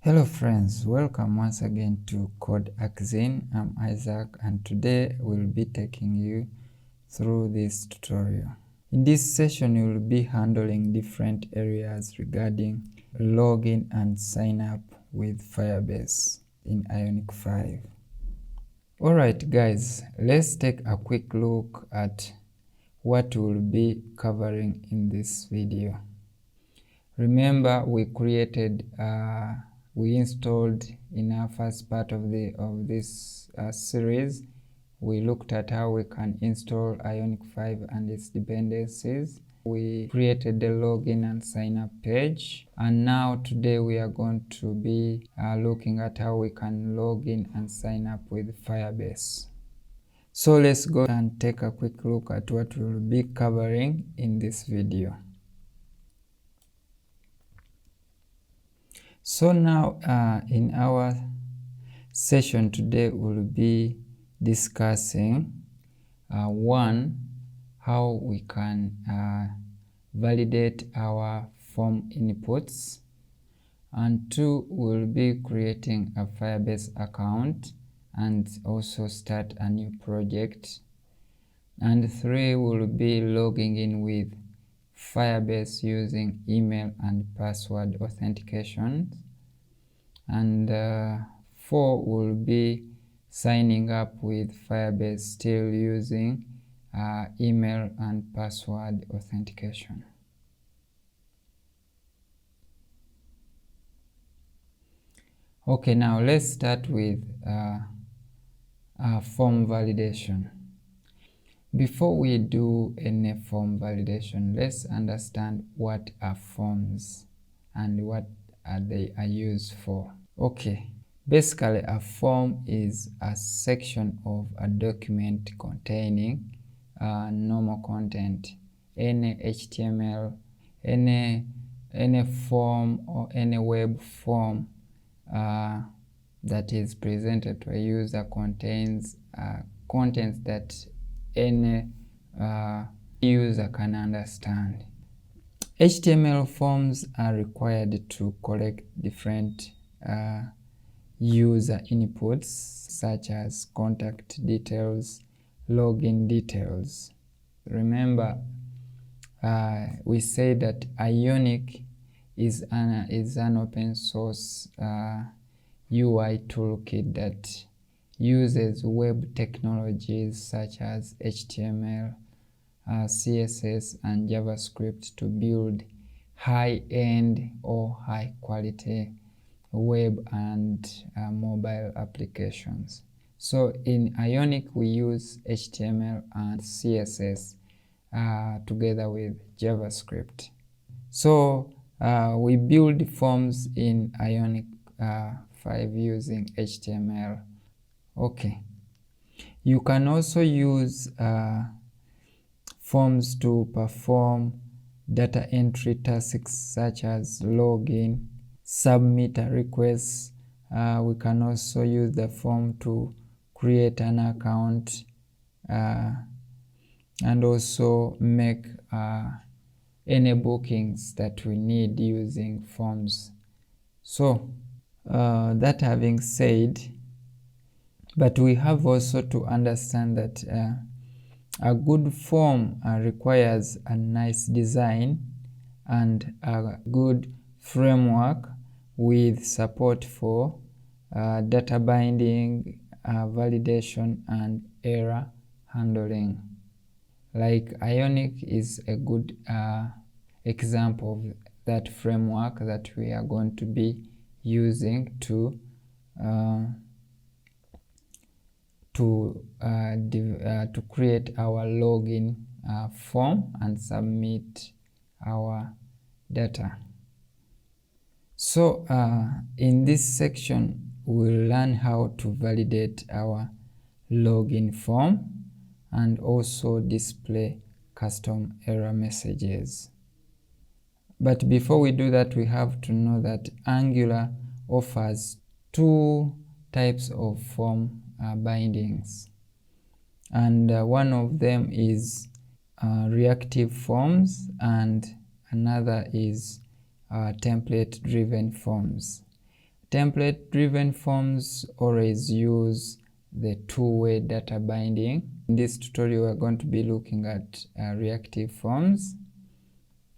Hello friends, welcome once again to codeaxen. I'm Isaac and today we'll be taking you through this tutorial. In this session you will be handling different areas regarding login and sign up with Firebase in Ionic 5. Alright guys, let's take a quick look at what we'll be covering in this video. Remember we installed in our first part of this series. We looked at how we can install Ionic 5 and its dependencies. We created the login and sign up page, and now today we are going to be looking at how we can log in and sign up with Firebase. So let's go and take a quick look at what we will be covering in this video. So now in our session today we'll be discussing one, how we can validate our form inputs, and two, we'll be creating a Firebase account and also start a new project, and three, we'll be logging in with Firebase using email and password authentication, and 4 will be signing up with Firebase still using email and password authentication. Okay, now let's start with form validation. Before we do any form validation, let's understand what are forms and what they are used for. Okay, basically a form is a section of a document containing normal content, any HTML, any form or any web form that is presented to a user contains contents that any user can understand. HTML forms are required to collect different user inputs such as contact details, login details. Remember, we say that Ionic is an open source UI toolkit that uses web technologies such as HTML, CSS and JavaScript to build high-end or high-quality web and mobile applications. So in Ionic we use HTML and CSS together with JavaScript. So we build forms in Ionic 5 using HTML. Okay, you can also use forms to perform data entry tasks such as login, submit a request. We can also use the form to create an account and also make any bookings that we need using forms. So that having said, but we have also to understand that a good form requires a nice design and a good framework with support for data binding, validation and error handling. Like Ionic is a good example of that framework that we are going to be using to create our login form and submit our data. So in this section we'll learn how to validate our login form and also display custom error messages. But before we do that, we have to know that Angular offers two types of form bindings, and one of them is reactive forms and another is template driven forms. Template driven forms always use the two-way data binding. In this tutorial we are going to be looking at reactive forms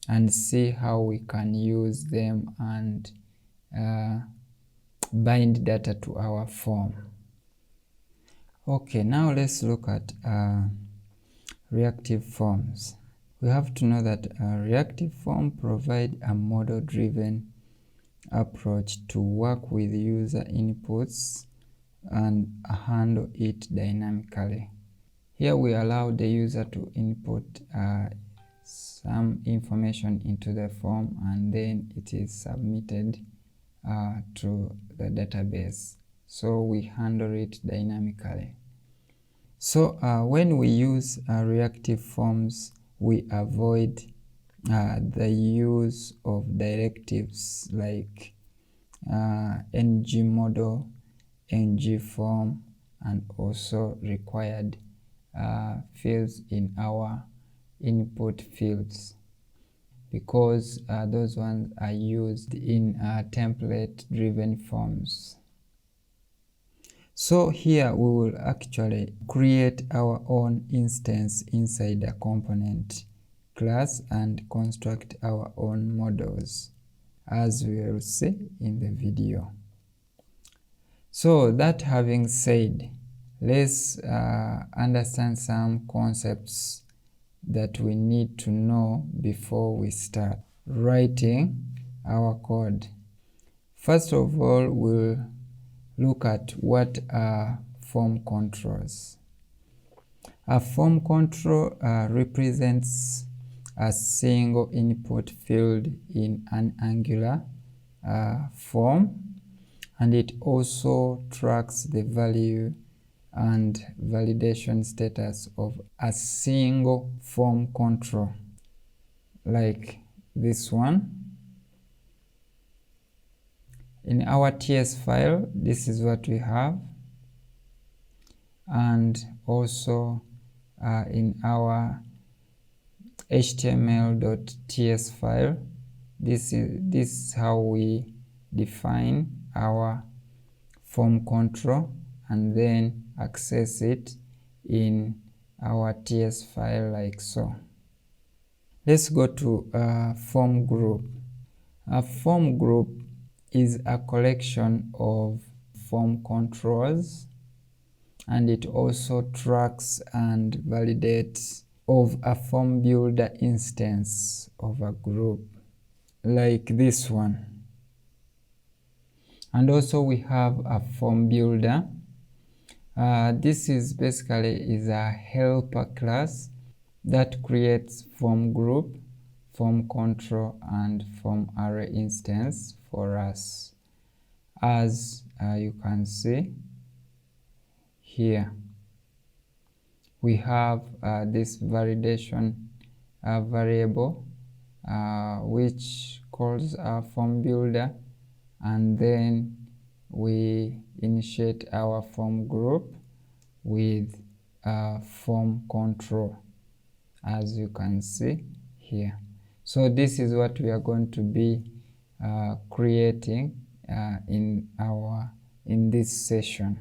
and see how we can use them and bind data to our form. Okay, now let's look at reactive forms. We have to know that a reactive form provides a model-driven approach to work with user inputs and handle it dynamically. Here we allow the user to input some information into the form and then it is submitted to the database. So we handle it dynamically. So when we use reactive forms, we avoid the use of directives like ng model, ng form, and also required fields in our input fields, because those ones are used in template driven forms. So here we will actually create our own instance inside a component class and construct our own models, as we will see in the video. So that having said, let's understand some concepts that we need to know before we start writing our code. First of all, we'll look at what are form controls. A form control represents a single input field in an Angular form, and it also tracks the value and validation status of a single form control, like this one. In our TS file, this is what we have, and also in our html.ts file, this is how we define our form control and then access it in our TS file like so. Let's go to a form group. A form group is a collection of form controls, and it also tracks and validates of a form builder instance of a group, like this one. And also we have a form builder. This is basically a helper class that creates form group, form control, and form array instance for us, as you can see here. We have this validation variable which calls our form builder, and then we initiate our form group with form control, as you can see here. So this is what we are going to be creating in this session.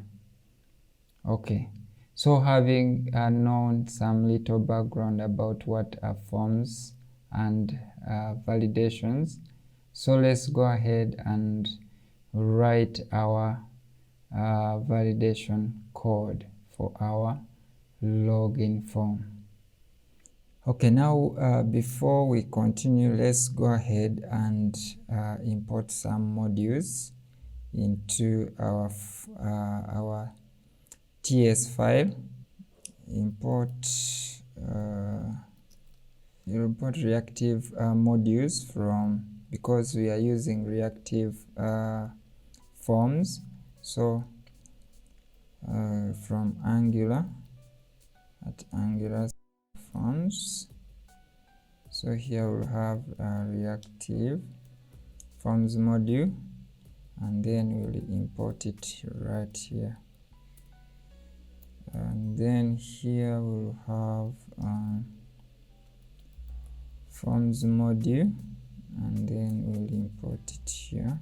Okay, so having known some little background about what are forms and validations, so let's go ahead and write our validation code for our login form. Okay, now before we continue, let's go ahead and import some modules into our TS file. Import reactive modules from, because we are using reactive forms, so from Angular at Angular forms. So here we'll have a reactive forms module, and then we'll import it right here. And then here we'll have forms module, and then we'll import it here.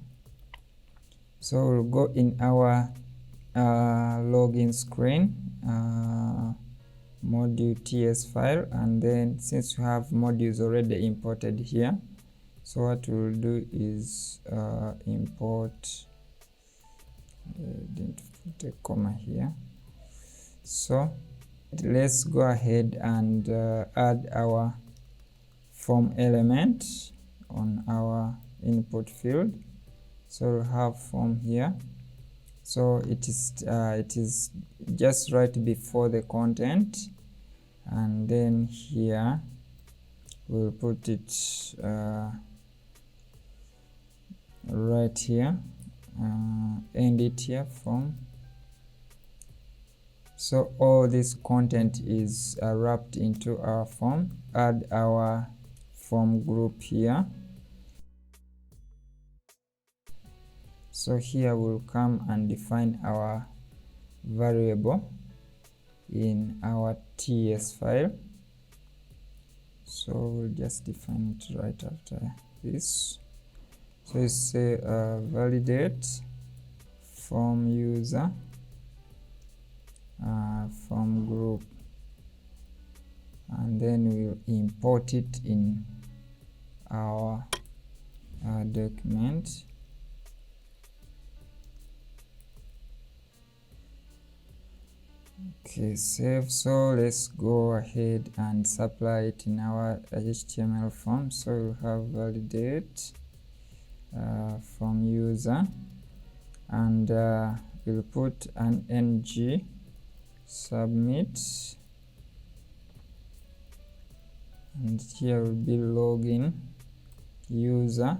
So we'll go in our login screen, module ts file, and then since we have modules already imported here, so what we'll do is import, didn't put a comma here, so let's go ahead and add our form element on our input field. So we'll have form here, so it is just right before the content, and then here we'll put it right here, end it here, form. So all this content is wrapped into our form. Add our form group here. So here we'll come and define our variable in our ts file. So we'll just define it right after this. So you say validate form user form group, and then we'll import it in our document. Okay, save. So let's go ahead and supply it in our HTML form. So we'll have validate from user, and we'll put an ng submit, and here will be login user,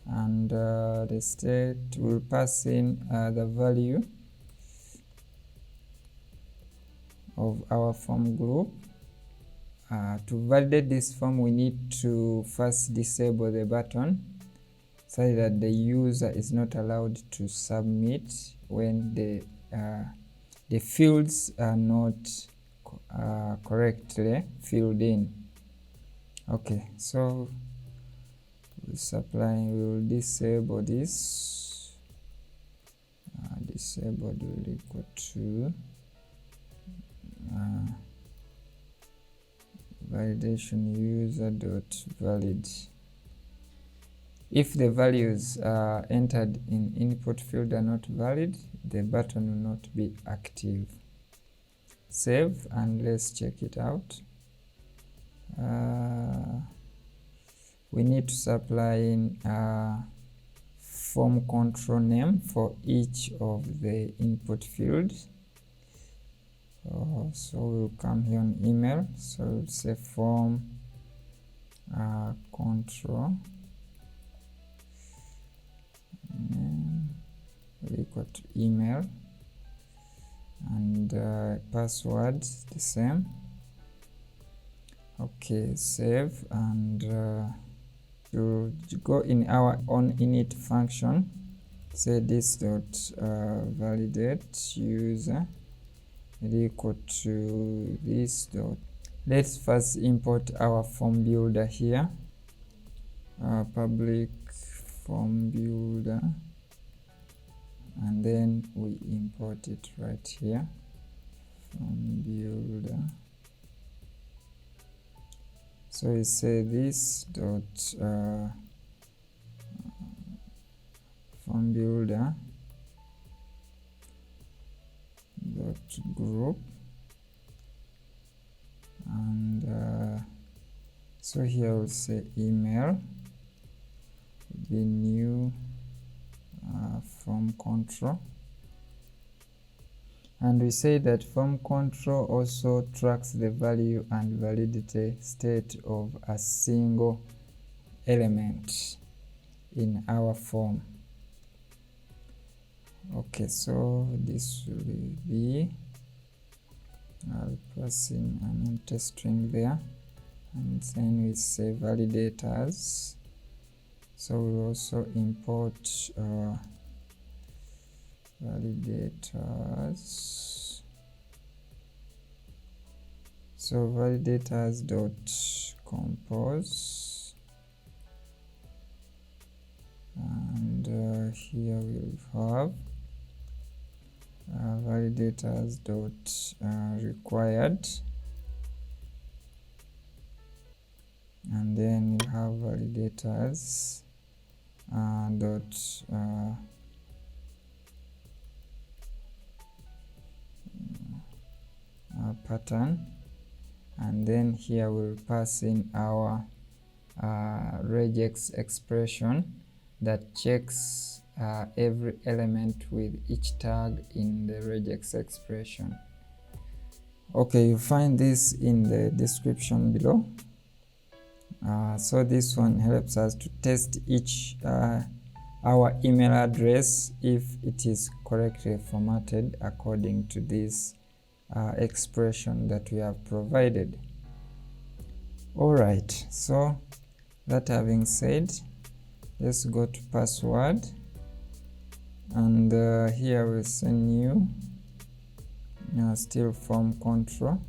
and the state will pass in the value of our form group. To validate this form, we need to first disable the button so that the user is not allowed to submit when the fields are not correctly filled in. Okay, so we will disable this. Disabled will equal to validation user dot valid. If the values entered in input field are not valid, the button will not be active. Save, and let's check it out. We need to supply in form control name for each of the input fields. So we'll come here on email, so we'll say form control name equal to email, and password the same. Okay, save, and we'll go in our on init function, say this dot validate user equal to this dot. Let's first import our form builder here, public form builder, and then we import it right here, form builder. So we say this dot form builder dot group, and so here we'll say email be new form control, and we say that form control also tracks the value and validity state of a single element in our form. Okay, so this will be, I'll pass in an empty string there, and then we say validators. So we'll also import validators. So validators dot compose, and here we'll have validators dot required, and then we have validators dot pattern, and then here we'll pass in our regex expression that checks every element with each tag in the regex expression. Okay, you find this in the description below. So this one helps us to test each our email address if it is correctly formatted according to this expression that we have provided. Alright, so that having said, let's go to password, and here we'll say new still form control,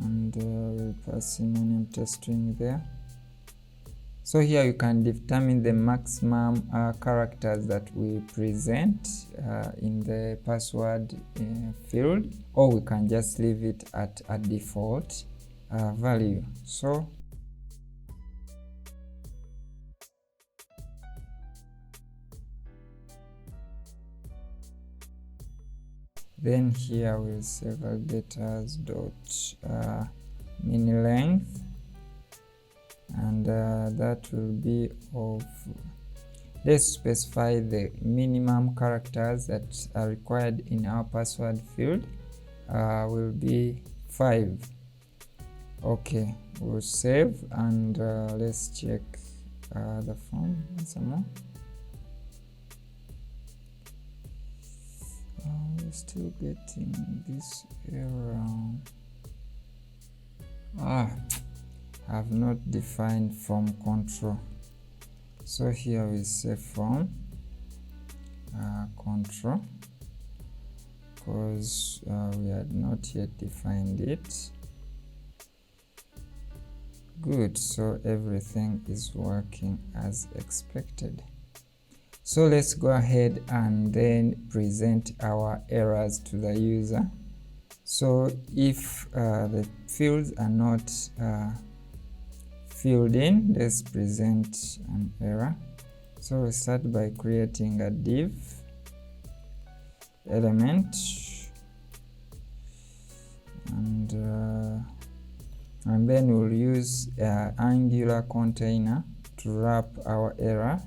and we'll pass in an empty string there. So here you can determine the maximum characters that we present in the password field, or we can just leave it at a default value. So then here we'll say validators dot min length, and that will be of, let's specify the minimum characters that are required in our password field will be 5. Okay, we'll save, and let's check the form some more. We're still getting this error. I have not defined form control. So here we say form control, because we had not yet defined it. Good, so everything is working as expected. So let's go ahead and then present our errors to the user. So if the fields are not filled in, let's present an error. So we start by creating a div element, and then we'll use Angular container to wrap our error.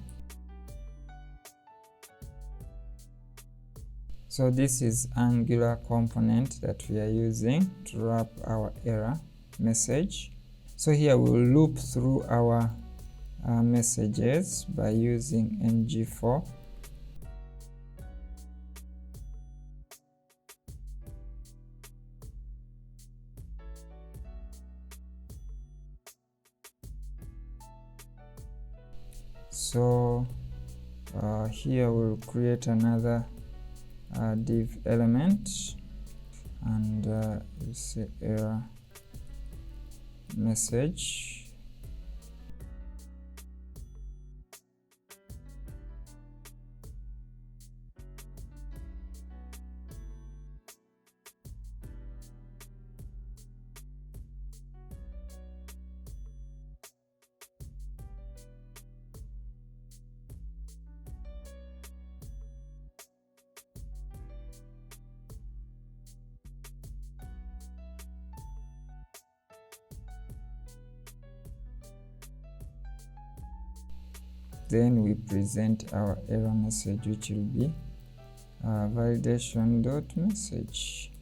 So this is Angular component that we are using to wrap our error message. So here we'll loop through our messages by using ng4. So here we'll create another div element, and we'll say error message. Then we present our error message, which will be validation.message.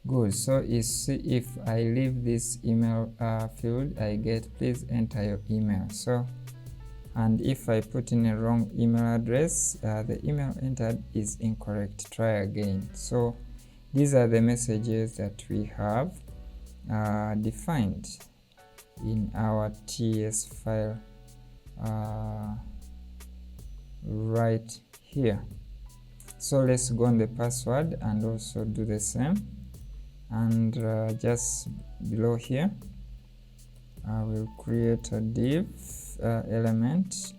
Good, so you see, if I leave this email field, I get please enter your email. So, and if I put in a wrong email address, the email entered is incorrect, try again. So these are the messages that we have defined in our TS file right here. So let's go on the password and also do the same, and just below here I will create a div element.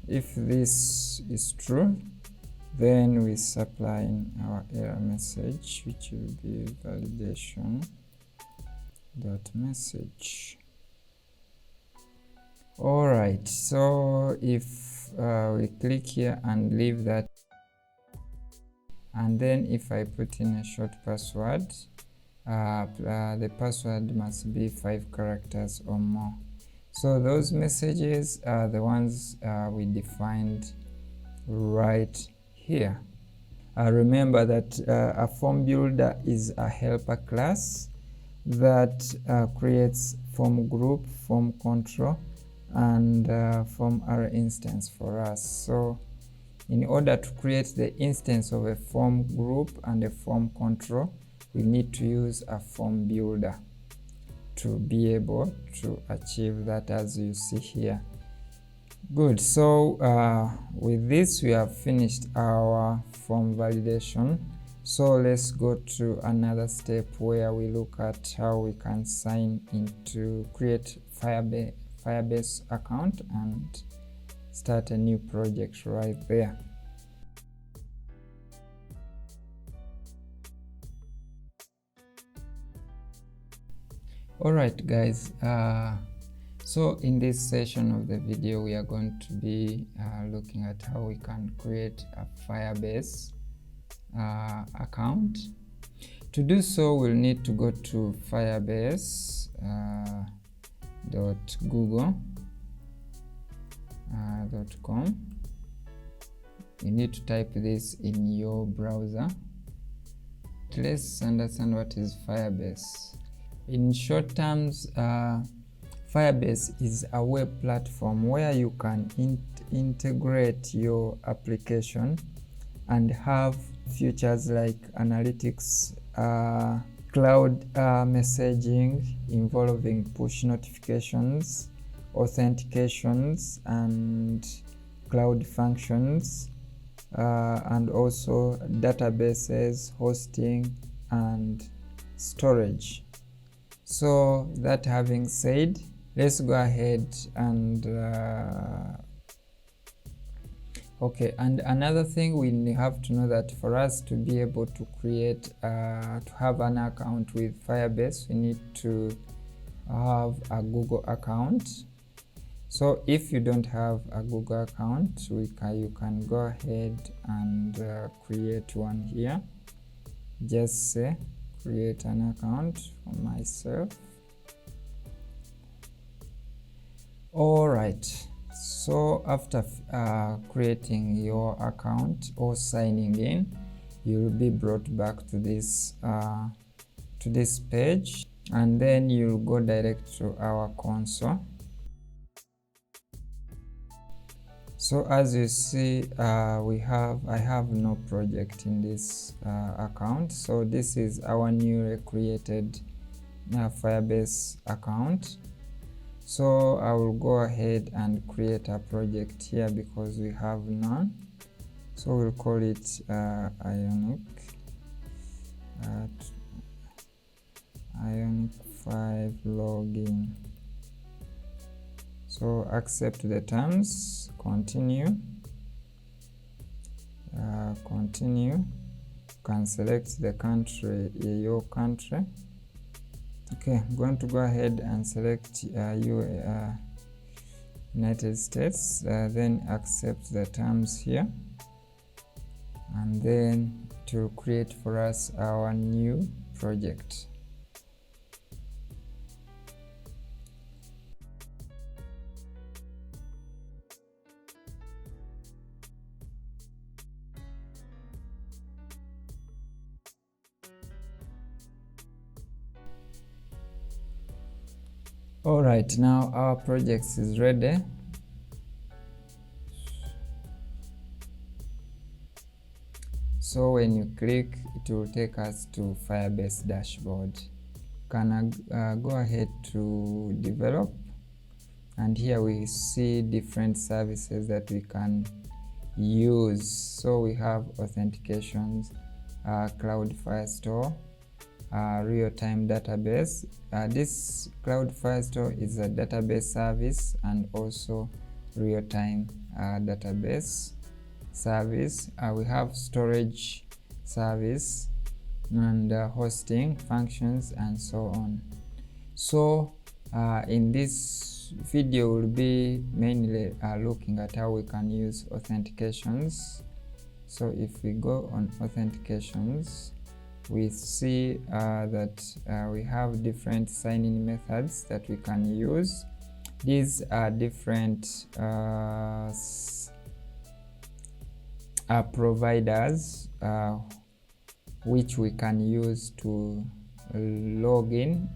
If this is true, then we supply in our error message, which will be validation.message. Alright, so if we click here and leave that, and then if I put in a short password, the password must be 5 characters or more. So those messages are the ones we defined right here. Remember that a form builder is a helper class that creates form group, form control, and form array instance for us. So in order to create the instance of a form group and a form control, we need to use a form builder to be able to achieve that, as you see here. Good. So with this we have finished our form validation. So let's go to another step where we look at how we can sign into create Firebase account and start a new project right there. Alright guys, so in this session of the video we are going to be looking at how we can create a Firebase account. To do so, we'll need to go to firebase.google.com. You need to type this in your browser. Let's understand what is Firebase. In short terms, Firebase is a web platform where you can integrate your application and have features like analytics, cloud messaging involving push notifications, authentications, and cloud functions, and also databases, hosting, and storage. So that having said, let's go ahead and okay, and another thing we have to know that for us to be able to create to have an account with Firebase, we need to have a Google account. So if you don't have a Google account, you can go ahead and create one here. Just say create an account for myself. Alright, so after creating your account or signing in, you'll be brought back to this page, and then you'll go direct to our console. So as you see, I have no project in this account. So this is our newly created Firebase account. So I will go ahead and create a project here because we have none. So we'll call it Ionic 5 login. So accept the terms, continue, continue, can select the country, your country. Okay, I'm going to go ahead and select United States, then accept the terms here, and then to create for us our new project. Alright, now our project is ready. So when you click, it will take us to Firebase dashboard. Can go ahead to develop, and here we see different services that we can use. So we have authentications, Cloud Firestore, real-time database. This Cloud Firestore is a database service and also real-time database service. We have storage service and hosting functions and so on. So in this video we'll be mainly looking at how we can use authentications. So if we go on authentications, we see that we have different sign-in methods that we can use. These are different providers which we can use to log in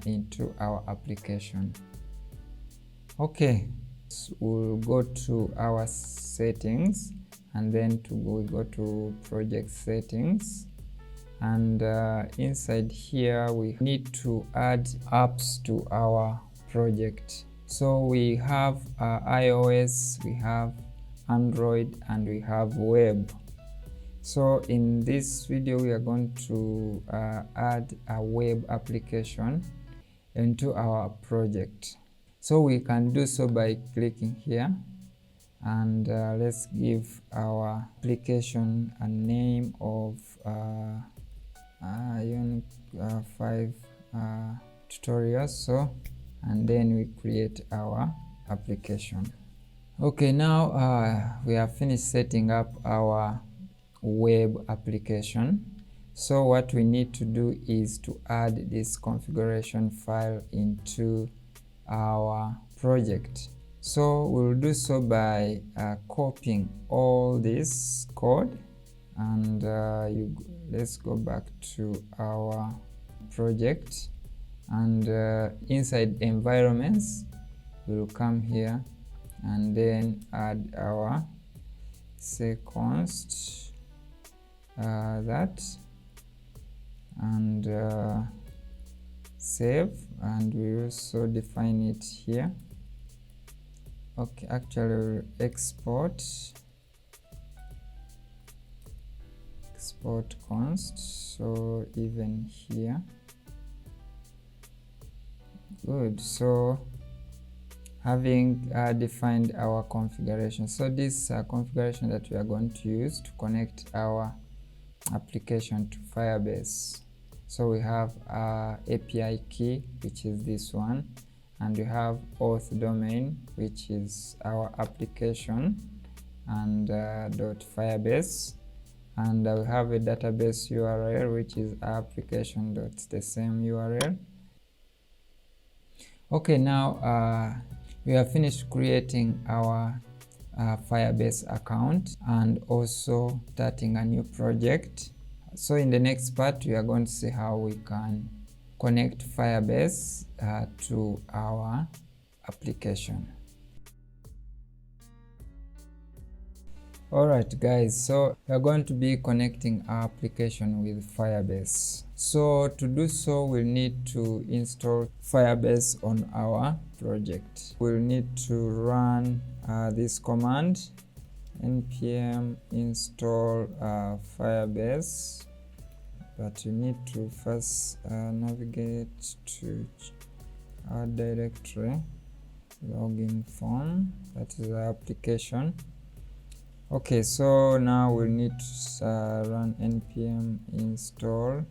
into our application. Okay, so we'll go to our settings, and then we go to project settings, and inside here we need to add apps to our project. So we have iOS, we have Android, and we have web. So in this video we are going to add a web application into our project. So we can do so by clicking here, and let's give our application a name of Ionic 5 tutorials. So, and then we create our application. Okay, now we have finished setting up our web application. So what we need to do is to add this configuration file into our project. So we'll do so by copying all this code, and let's go back to our project, and inside environments we'll come here and then add our const that, and save, and we also define it here. Okay, actually we'll export const, so even here. Good. So having defined our configuration, so this configuration that we are going to use to connect our application to Firebase. So we have API key, which is this one, and we have auth domain, which is our application, and .firebase, and we have a database URL, which is application the same URL. Okay, now we have finished creating our Firebase account and also starting a new project. So in the next part we are going to see how we can connect Firebase to our application. Alright guys, so we are going to be connecting our application with Firebase. So to do so, we'll need to install Firebase on our project. We'll need to run this command, npm install Firebase, but you need to first navigate to our directory, login form, that is our application. Okay, so now we'll need to run npm install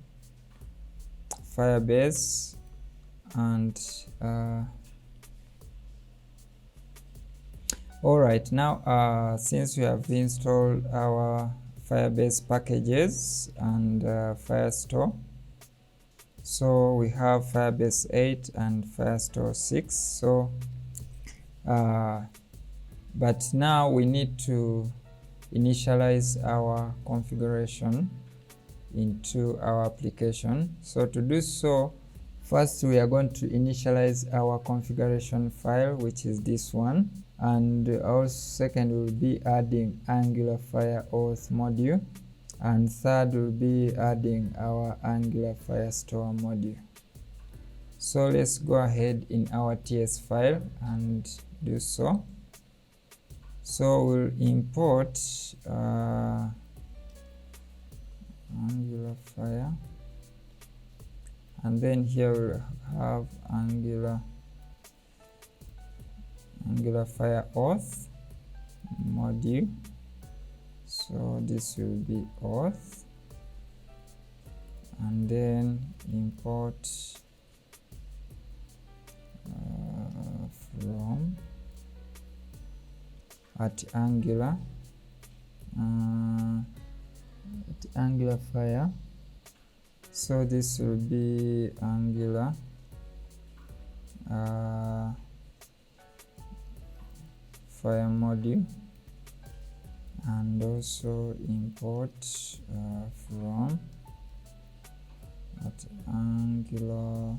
Firebase, and all right, now since we have installed our Firebase packages and Firestore, so we have Firebase 8 and Firestore 6. So but now we need to initialize our configuration into our application. So to do so, first we are going to initialize our configuration file, which is this one, and also second we'll be adding Angular Fire Auth module, and third we'll be adding our Angular Firestore module. So let's go ahead in our TS file and do so. So we'll import Angular Fire, and then here we'll have Angular Fire Auth module. So this will be auth, and then import from at Angular Fire. So this will be Angular Fire module, and also import from at Angular.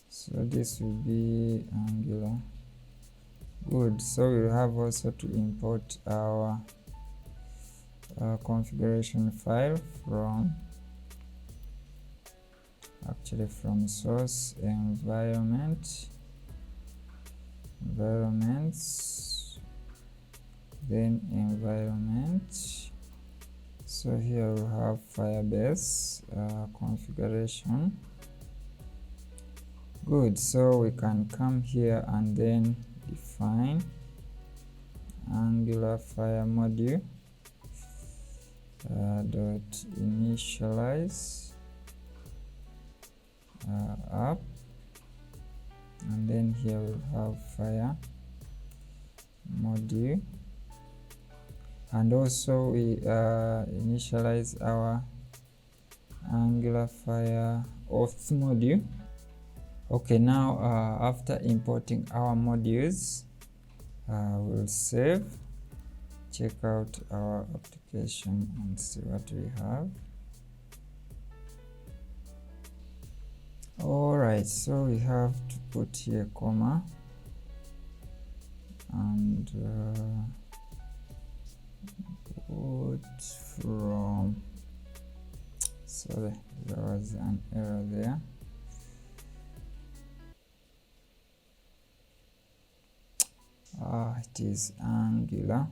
So this will be Angular. Good. So we'll have also to import our configuration file from source environments, then environment. So here we have Firebase configuration. Good. So we can come here and then define Angular Fire module dot initialize app, and then here we'll have Fire module, and also we initialize our Angular Fire Auth module. Okay, now after importing our modules, we'll save, check out our application and see what we have. Alright, so we have to put here comma, and put from, sorry, there was an error there. It is Angular.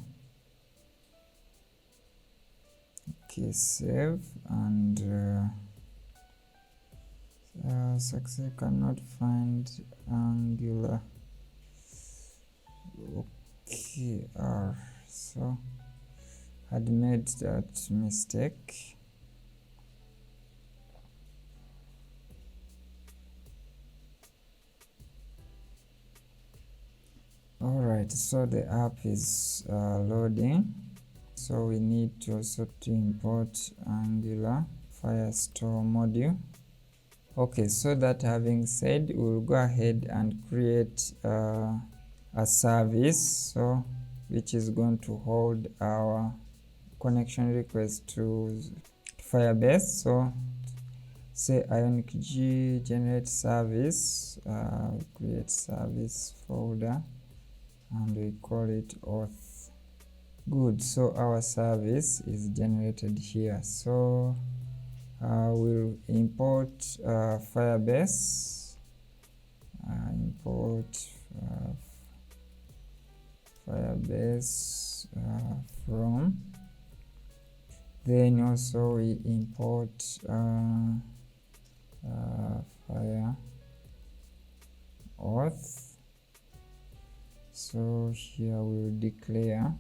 Okay, save, and success cannot find Angular. Okay, so had made that mistake. Alright, so the app is loading. So we need to also to import Angular Firestore module. Okay, so that having said, we'll go ahead and create a service, so which is going to hold our connection request to Firebase. So say Ionic G generate service, create service folder, and we call it auth. Good. So our service is generated here. So we'll import Firebase, import Firebase from, then also we import Fire auth. So here we'll declare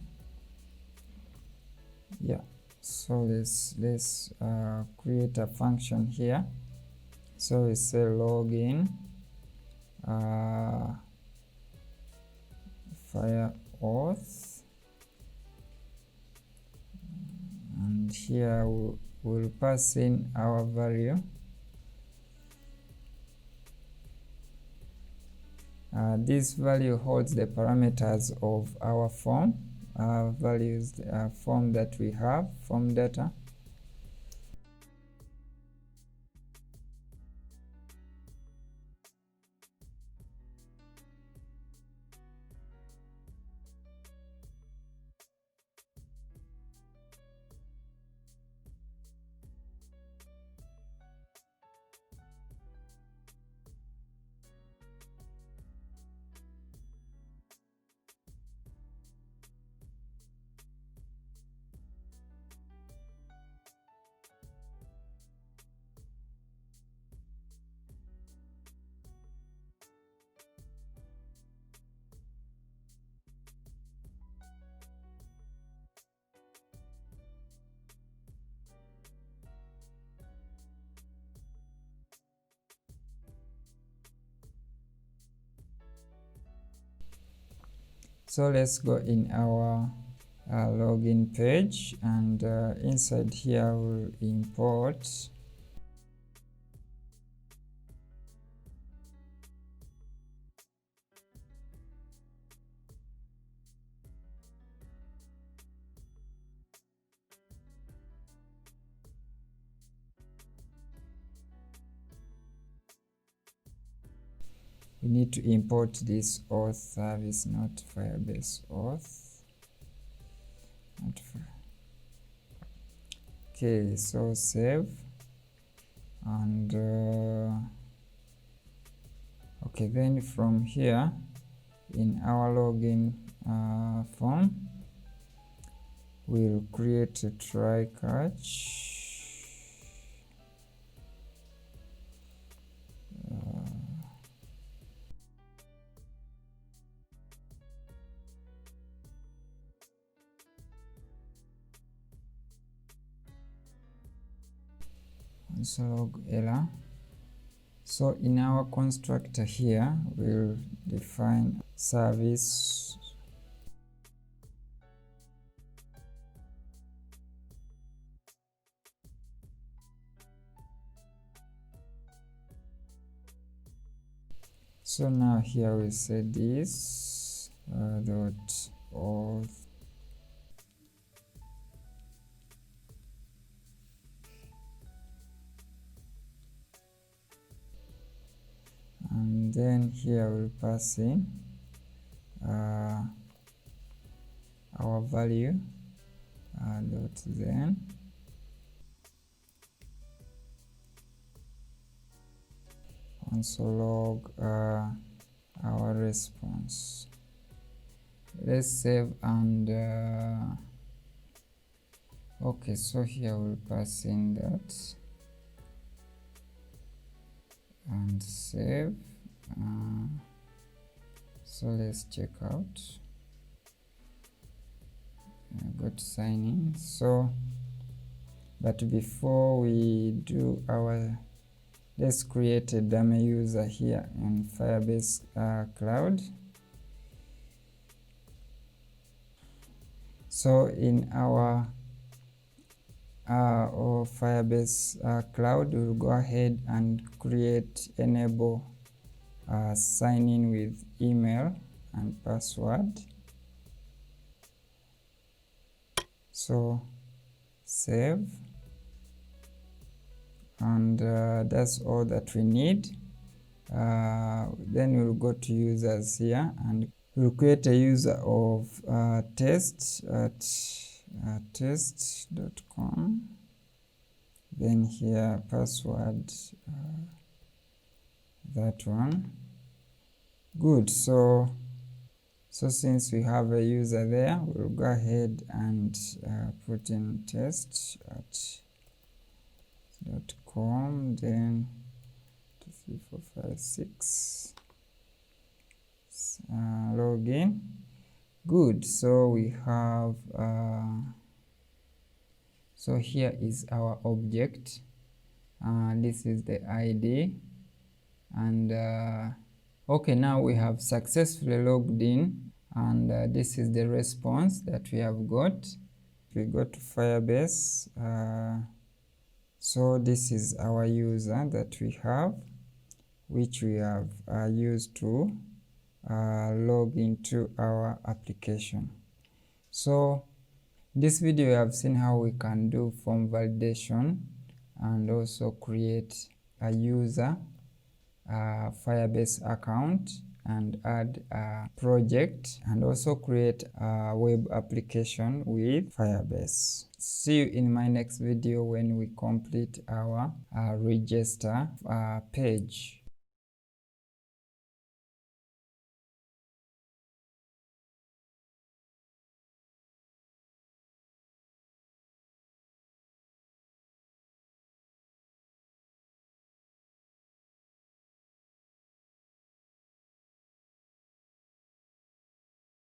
Yeah, so let's create a function here. So we say login fire auth, and here we'll pass in our value. This value holds the parameters of our form. Values form that we have, form data. So let's go in our login page, and inside here we'll import we need to import this auth service, not Firebase auth. Okay, so save, and okay, then from here in our login form we'll create a try catch. Log error. So in our constructor here we'll define service so now here we say this dot auth, and then here we'll pass in our value dot then console log our response. Let's save, and okay, so here we'll pass in that and save. So let's check out. Go to sign in. So but before we do our, let's create a dummy user here in Firebase Cloud. So in our Firebase Cloud, we'll go ahead and enable sign in with email and password. So save, and that's all that we need. Then we'll go to users here, and we'll create a user of test at test.com. Then here password, that one. Good. So since we have a user there, we'll go ahead and put in test at .com, then 2, 3, 4, 5, 6 login. Good. So we have So here is our object. This is the ID, and okay, now we have successfully logged in, and this is the response that we have got. We go to Firebase. So this is our user that we have, which we have used to log into our application. So in this video, we have seen how we can do form validation and also create a user Firebase account and add a project, and also create a web application with Firebase. See you in my next video when we complete our register page.